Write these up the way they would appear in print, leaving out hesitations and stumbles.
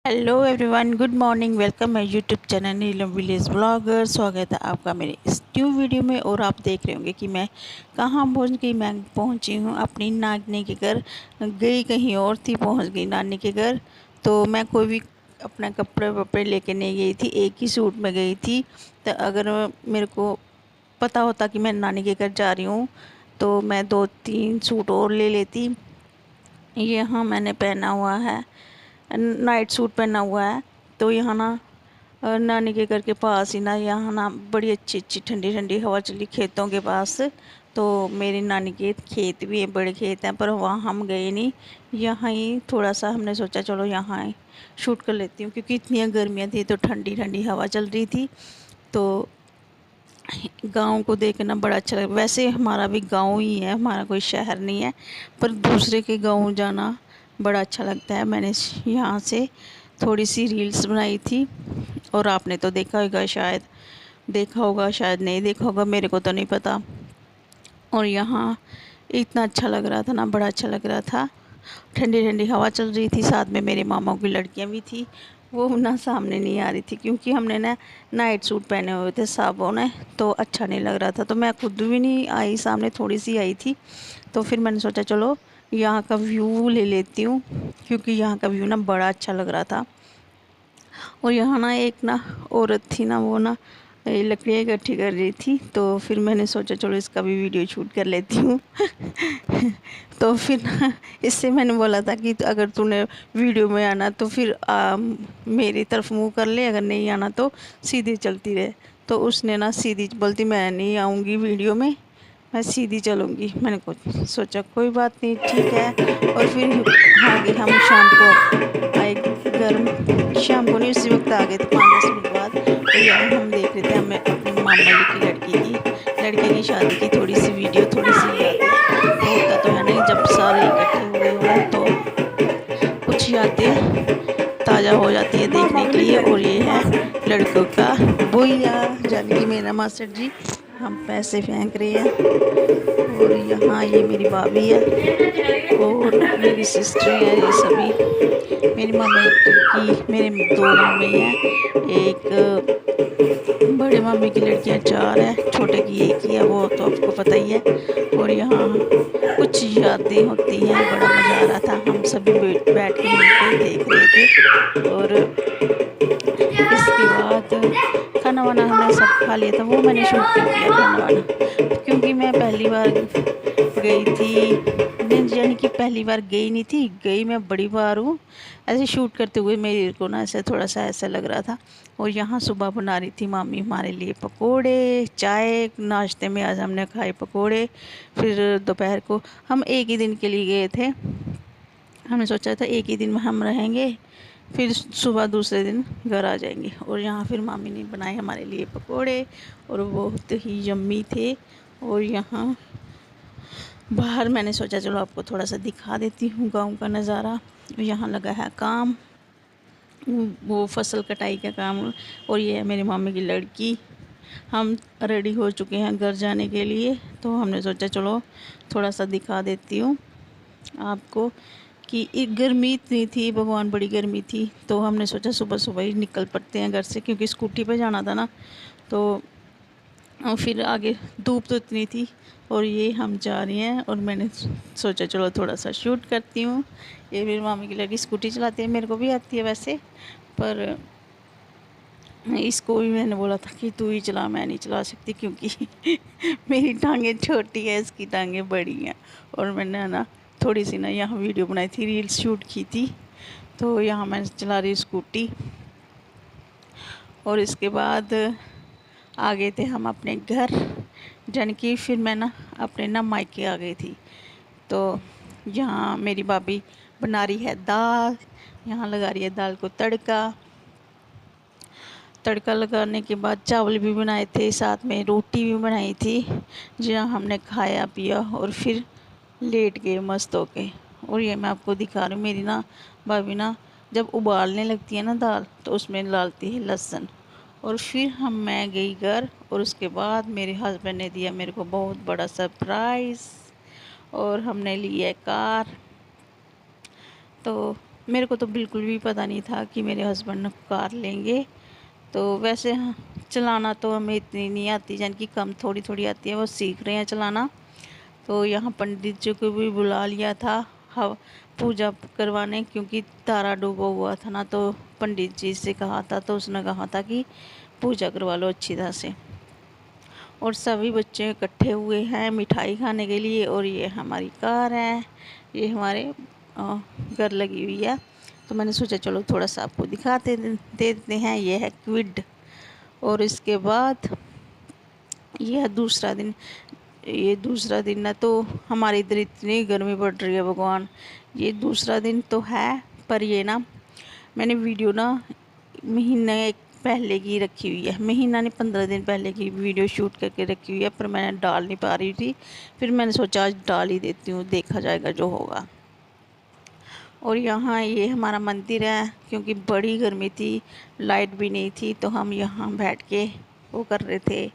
Hello everyone, good morning. Welcome my YouTube channel Neelam village blogger. स्वागत है आपका मेरे इस न्यू वीडियो में। और आप देख रहे होंगे कि मैं कहाँ पहुँच गई। मैं पहुँची हूँ अपनी नानी के घर। गई कहीं और थी, पहुँच गई नानी के घर। तो मैं कोई भी अपना कपड़े वपड़े लेके नहीं गई थी, एक ही सूट में गई थी। तो अगर मेरे को पता होता कि मैं नानी के घर जा रही हूँ तो मैं 2-3 सूट और ले लेती। यहाँ मैंने पहना हुआ है, नाइट सूट पहना हुआ है। तो यहाँ ना नानी के घर के पास ही ना, यहाँ ना बड़ी अच्छी अच्छी ठंडी ठंडी हवा चली खेतों के पास। तो मेरी नानी के खेत भी हैं, बड़े खेत हैं, पर वहाँ हम गए नहीं। यहाँ ही थोड़ा सा हमने सोचा चलो यहाँ ही शूट कर लेती हूँ, क्योंकि इतनी गर्मियाँ थी तो ठंडी ठंडी हवा चल रही थी। तो गांव को देखना बड़ा अच्छा लगा। वैसे हमारा भी गांव ही है, हमारा कोई शहर नहीं है, पर दूसरे के गांव जाना बड़ा अच्छा लगता है। मैंने यहाँ से थोड़ी सी रील्स बनाई थी और आपने तो देखा होगा, शायद देखा होगा, शायद नहीं देखा होगा, मेरे को तो नहीं पता। और यहाँ इतना अच्छा लग रहा था ना, बड़ा अच्छा लग रहा था। ठंडी ठंडी हवा चल रही थी, साथ में मेरे मामा की लड़कियाँ भी थी। वो ना सामने नहीं आ रही थी, क्योंकि हमने ना नाइट सूट पहने हुए थे सबों ने, तो अच्छा नहीं लग रहा था। तो मैं खुद भी नहीं आई सामने, थोड़ी सी आई थी। तो फिर मैंने सोचा चलो यहाँ का व्यू ले लेती हूँ, क्योंकि यहाँ का व्यू ना बड़ा अच्छा लग रहा था। और यहाँ ना एक ना औरत थी ना, वो ना ये लकड़ियाँ इकट्ठी कर रही थी। तो फिर मैंने सोचा चलो इसका भी वीडियो शूट कर लेती हूँ। तो फिर ना इससे मैंने बोला था कि अगर तूने वीडियो में आना तो फिर मेरी तरफ मुंह कर ले, अगर नहीं आना तो सीधी चलती रहे। तो उसने ना सीधी बोलती मैं नहीं आऊँगी वीडियो में, मैं सीधी चलूँगी। मैंने कुछ सोचा कोई बात नहीं, ठीक है। और फिर आगे हम शाम को आए घर, शाम को नहीं उसी वक्त आ गए थे 5-10 मिनट बाद। और यहाँ हम देख रहे थे, हमें अपने मामा जी की लड़के की शादी की थोड़ी सी वीडियो, थोड़ी सी यादें। होता तो है नहीं, जब सारे इकट्ठे हुए हुए तो कुछ यादें ताज़ा हो जाती है देखने के लिए। और ये है लड़कों का बोया, जान की मेरा मास्टर जी। हम पैसे फेंक रहे हैं। और यहाँ ये मेरी भाभी है और मेरी सिस्टर है, ये सभी मेरी मामी की। मेरे 2 मामी हैं, एक बड़े मामी की लड़कियां 4 है, छोटे की 1 ही है, वो तो आपको पता ही है। और यहाँ कुछ यादें होती हैं, बड़ा मज़ा आ रहा था। हम सभी बैठ के मिलकर देख रहे थे। और इसके बाद खाना वाना हमने सब खा लिया था, वो मैंने शूट नहीं किया खाना वाना, क्योंकि मैं पहली बार गई थी। नहीं, यानी कि पहली बार गई नहीं थी, गई मैं बड़ी बार हूँ। ऐसे शूट करते हुए मेरे को ना ऐसे थोड़ा सा ऐसा लग रहा था। और यहाँ सुबह बना रही थी मामी हमारे लिए पकोड़े, चाय। नाश्ते में आज हमने खाए पकोड़े। फिर दोपहर को हम एक ही दिन के लिए गए थे। हमने सोचा था एक ही दिन में हम रहेंगे, फिर सुबह दूसरे दिन घर आ जाएंगे। और यहाँ फिर मामी ने बनाए हमारे लिए पकोड़े और वो बहुत ही यम्मी थे। और यहाँ बाहर मैंने सोचा चलो आपको थोड़ा सा दिखा देती हूँ गांव का नज़ारा। यहाँ लगा है काम, वो फसल कटाई का काम। और ये है मेरी मामी की लड़की। हम रेडी हो चुके हैं घर जाने के लिए, तो हमने सोचा चलो थोड़ा सा दिखा देती हूँ आपको कि एक गर्मी इतनी थी, भगवान बड़ी गर्मी थी। तो हमने सोचा सुबह सुबह ही निकल पड़ते हैं घर से, क्योंकि स्कूटी पे जाना था ना। तो और फिर आगे धूप तो इतनी थी। और ये हम जा रहे हैं और मैंने सोचा चलो थोड़ा सा शूट करती हूँ। ये मेरी मामी की लड़की स्कूटी चलाती है, मेरे को भी आती है वैसे, पर इसको भी मैंने बोला था कि तू ही चला, मैं नहीं चला सकती, क्योंकि मेरी टांगें छोटी है, इसकी टांगें बड़ी हैं। और मैंने ना थोड़ी सी ना यहाँ वीडियो बनाई थी, रील्स शूट की थी। तो यहाँ मैं चला रही स्कूटी। और इसके बाद आ गए थे हम अपने घर, जान कि फिर मैं ना अपने ना मायके आ गई थी। तो यहाँ मेरी भाभी बना रही है दाल, यहाँ लगा रही है दाल को तड़का। तड़का लगाने के बाद चावल भी बनाए थे, साथ में रोटी भी बनाई थी। जहाँ हमने खाया पिया और फिर लेट गए मस्त होके। और ये मैं आपको दिखा रही हूँ, मेरी ना भाभी ना जब उबालने लगती है ना दाल, तो उसमें डालती है लहसुन। और फिर मैं गई घर, और उसके बाद मेरे हस्बैंड ने दिया मेरे को बहुत बड़ा सरप्राइज़। और हमने ली है कार। तो मेरे को तो बिल्कुल भी पता नहीं था कि मेरे हस्बैंड कार लेंगे। तो वैसे हाँ, चलाना तो हमें इतनी नहीं आती, यानी कि कम थोड़ी थोड़ी आती है, वो सीख रहे हैं चलाना। तो यहाँ पंडित जी को भी बुला लिया था हव पूजा करवाने, क्योंकि तारा डूबा हुआ था ना। तो पंडित जी से कहा था, तो उसने कहा था कि पूजा करवा लो अच्छी तरह से। और सभी बच्चे इकट्ठे हुए हैं मिठाई खाने के लिए। और ये हमारी कार है, ये हमारे घर लगी हुई है। तो मैंने सोचा चलो थोड़ा सा आपको दिखाते दे देते हैं। ये है क्विड। और इसके बाद ये है दूसरा दिन। ये दूसरा दिन है, तो हमारे इधर इतनी गर्मी पड़ रही है भगवान। ये दूसरा दिन तो है, पर ये ना मैंने वीडियो ना महीने एक पहले की रखी हुई है, महीना नहीं 15 दिन पहले की वीडियो शूट करके रखी हुई है, पर मैंने डाल नहीं पा रही थी। फिर मैंने सोचा आज डाल ही देती हूँ, देखा जाएगा जो होगा। और यहाँ ये हमारा मंदिर है, क्योंकि बड़ी गर्मी थी, लाइट भी नहीं थी, तो हम यहाँ बैठ के वो कर रहे थे,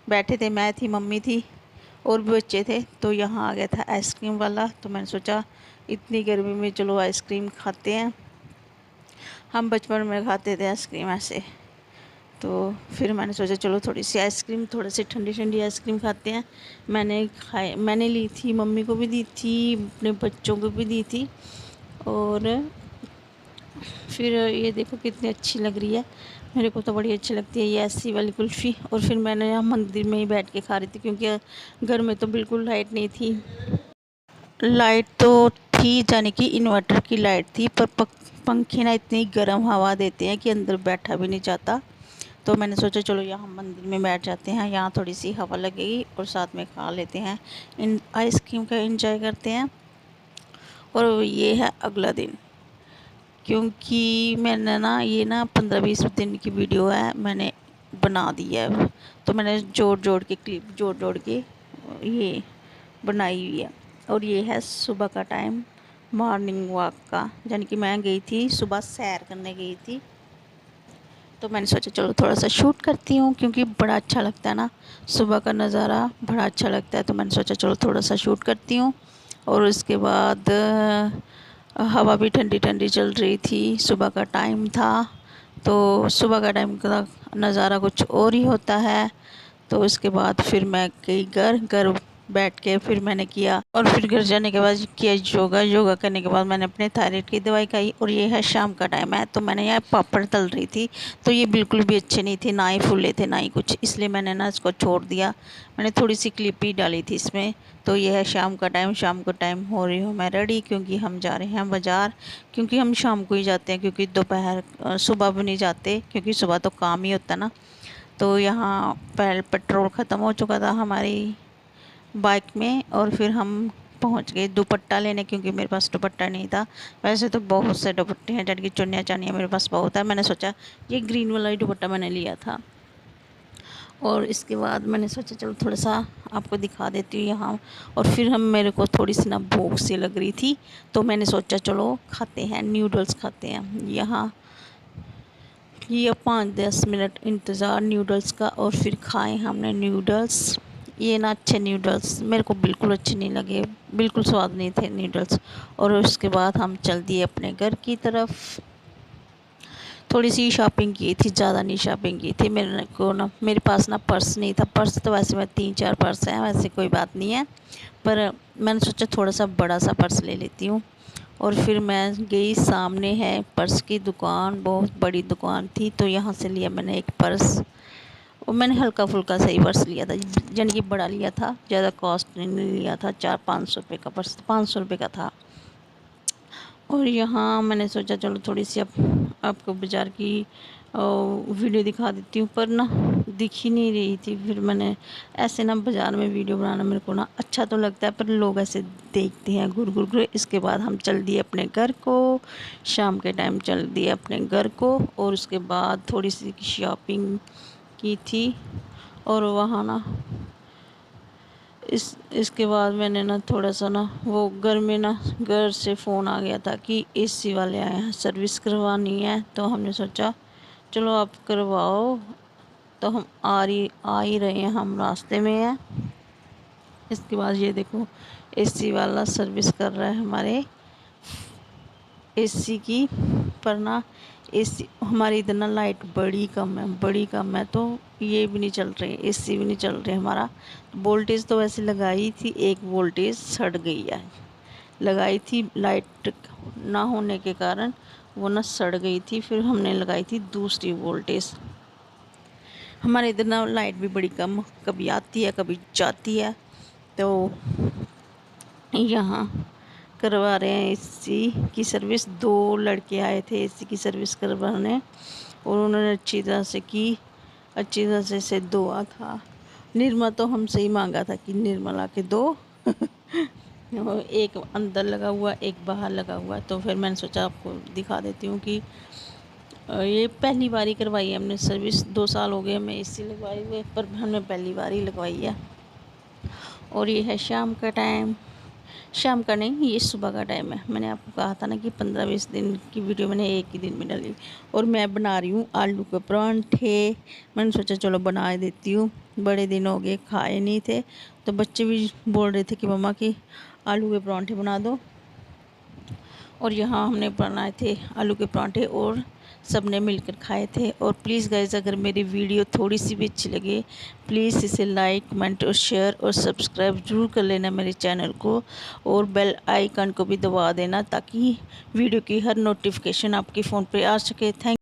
बैठे थे। मैं थी, मम्मी थी और भी बच्चे थे। तो यहाँ आ गया था आइसक्रीम वाला, तो मैंने सोचा इतनी गर्मी में चलो आइसक्रीम खाते हैं। हम बचपन में खाते थे आइसक्रीम ऐसे। तो फिर मैंने सोचा चलो थोड़ी सी आइसक्रीम, थोड़ी सी ठंडी ठंडी आइसक्रीम खाते हैं। मैंने ली थी, मम्मी को भी दी थी, अपने बच्चों को भी दी थी। और फिर ये देखो कितनी अच्छी लग रही है, मेरे को तो बड़ी अच्छी लगती है ये ऐसी वाली कुल्फ़ी। और फिर मैंने यहाँ मंदिर में ही बैठ के खा रही थी, क्योंकि घर में तो बिल्कुल लाइट नहीं थी। लाइट तो थी, यानी कि इन्वर्टर की लाइट थी, पर पंखे ना इतनी गर्म हवा देते हैं कि अंदर बैठा भी नहीं जाता। तो मैंने सोचा चलो यहाँ मंदिर में बैठ जाते हैं, यहाँ थोड़ी सी हवा लगेगी और साथ में खा लेते हैं, इन आइसक्रीम का एंजॉय करते हैं। और ये है अगला दिन, क्योंकि मैंने ना ये ना 15-20 दिन की वीडियो है, मैंने बना दी है। तो मैंने जोड़ जोड़ के क्लिप जोड़ जोड़ के ये बनाई हुई है। और ये है सुबह का टाइम, मॉर्निंग वॉक का, यानी कि मैं गई थी सुबह, सैर करने गई थी। तो मैंने सोचा चलो थोड़ा सा शूट करती हूँ, क्योंकि बड़ा अच्छा लगता है ना, सुबह का नज़ारा बड़ा अच्छा लगता है। तो मैंने सोचा चलो थोड़ा सा शूट करती हूँ। और उसके बाद हवा भी ठंडी ठंडी चल रही थी, सुबह का टाइम था। तो सुबह का टाइम का नज़ारा कुछ और ही होता है। तो उसके बाद फिर मैं गई घर बैठ के फिर मैंने किया। और फिर घर जाने के बाद किया योगा करने के बाद मैंने अपने थायराइड की दवाई खाई। और ये है शाम का टाइम है, तो मैंने यहाँ पापड़ तल रही थी, तो ये बिल्कुल भी अच्छे नहीं थे, ना ही फूले थे ना ही कुछ, इसलिए मैंने ना इसको छोड़ दिया। मैंने थोड़ी सी क्लिप ही डाली थी इसमें। तो ये है शाम का टाइम, शाम का टाइम हो रही हूँ मैं रेडी, क्योंकि हम जा रहे हैं बाज़ार। क्योंकि हम शाम को ही जाते हैं, क्योंकि दोपहर सुबह भी नहीं जाते, क्योंकि सुबह तो काम ही होता है ना। तो यहाँ पहले पेट्रोल ख़त्म हो चुका था हमारी बाइक में, और फिर हम पहुँच गए दुपट्टा लेने, क्योंकि मेरे पास दुपट्टा नहीं था। वैसे तो बहुत से दुपट्टे हैं, जबकि चुन्नियाँ चानियाँ मेरे पास बहुत है। मैंने सोचा ये ग्रीन वाला ही दुपट्टा मैंने लिया था। और इसके बाद मैंने सोचा चलो थोड़ा सा आपको दिखा देती हूँ यहाँ। और फिर मेरे को थोड़ी सी ना भूख सी लग रही थी, तो मैंने सोचा चलो खाते हैं, न्यूडल्स खाते हैं। यहाँ ये 5-10 मिनट इंतज़ार न्यूडल्स का, और फिर खाए हमने नूडल्स। ये ना अच्छे न्यूडल्स मेरे को बिल्कुल अच्छे नहीं लगे, बिल्कुल स्वाद नहीं थे न्यूडल्स। और उसके बाद हम चल दिए अपने घर की तरफ। थोड़ी सी शॉपिंग की थी, ज़्यादा नहीं शॉपिंग की थी। मेरे पास ना पर्स नहीं था। पर्स तो वैसे मैं 3-4 पर्स हैं, वैसे कोई बात नहीं है, पर मैंने सोचा थोड़ा सा बड़ा सा पर्स ले लेती हूँ। और फिर मैं गई, सामने है पर्स की दुकान, बहुत बड़ी दुकान थी, तो यहाँ से लिया मैंने एक पर्स। और मैंने हल्का फुल्का सही पर्स लिया था, यानी कि बड़ा लिया था, ज़्यादा कॉस्ट नहीं लिया था। 400-500 रुपये का पर्स, 500 रुपये का था। और यहाँ मैंने सोचा चलो थोड़ी सी आपको बाज़ार की वीडियो दिखा देती हूँ, पर ना दिख ही नहीं रही थी। फिर मैंने ऐसे ना बाज़ार में वीडियो बनाना मेरे को ना अच्छा तो लगता है, पर लोग ऐसे देखते हैं घुर घुर घुर। इसके बाद हम चल दिए अपने घर को, शाम के टाइम चल दिए अपने घर को। और उसके बाद थोड़ी सी शॉपिंग की थी। और वहाँ ना इसके बाद मैंने ना थोड़ा सा ना वो घर में ना घर से फ़ोन आ गया था कि एसी वाले आए हैं, सर्विस करवानी है। तो हमने सोचा चलो आप करवाओ। तो हम आ ही रहे हैं, हम रास्ते में हैं। इसके बाद ये देखो एसी वाला सर्विस कर रहा है हमारे एसी की, पर ना एसी हमारी इधर ना लाइट बड़ी कम है, तो ये भी नहीं चल रही, एसी भी नहीं चल रही हमारा। वोल्टेज तो वैसे लगाई थी, एक वोल्टेज सड़ गई है, लगाई थी लाइट ना होने के कारण वो ना सड़ गई थी, फिर हमने लगाई थी दूसरी वोल्टेज। हमारे इधर ना लाइट भी बड़ी कम, कभी आती है कभी जाती है, तो यहाँ करवा रहे हैं एसी की सर्विस। 2 लड़के आए थे एसी की सर्विस करवाने, और उन्होंने अच्छी तरह से की, अच्छी तरह से धोआ था। निरमा तो हमसे ही मांगा था कि निरमा ला के दो। एक अंदर लगा हुआ, एक बाहर लगा हुआ, तो फिर मैंने सोचा आपको दिखा देती हूँ कि ये पहली बार ही करवाई है हमने सर्विस। 2 साल हो गए हमें एसी लगवाए हुए, पर हमने पहली बार ही लगवाई है। और ये है शाम का टाइम, शाम का नहीं, ये सुबह का टाइम है। मैंने आपको कहा था ना कि 15-20 दिन की वीडियो मैंने एक ही दिन में डाली। और मैं बना रही हूँ आलू के परांठे। मैंने सोचा चलो बना देती हूँ, बड़े दिन हो गए खाए नहीं थे, तो बच्चे भी बोल रहे थे कि मम्मा की आलू के परांठे बना दो। और यहाँ हमने बनाए थे आलू के परांठे, और सब ने मिलकर खाए थे। और प्लीज़ गाइज़, अगर मेरी वीडियो थोड़ी सी भी अच्छी लगे, प्लीज़ इसे लाइक, कमेंट और शेयर और सब्सक्राइब ज़रूर कर लेना मेरे चैनल को, और बेल आइकन को भी दबा देना, ताकि वीडियो की हर नोटिफिकेशन आपके फ़ोन पे आ सके। थैंक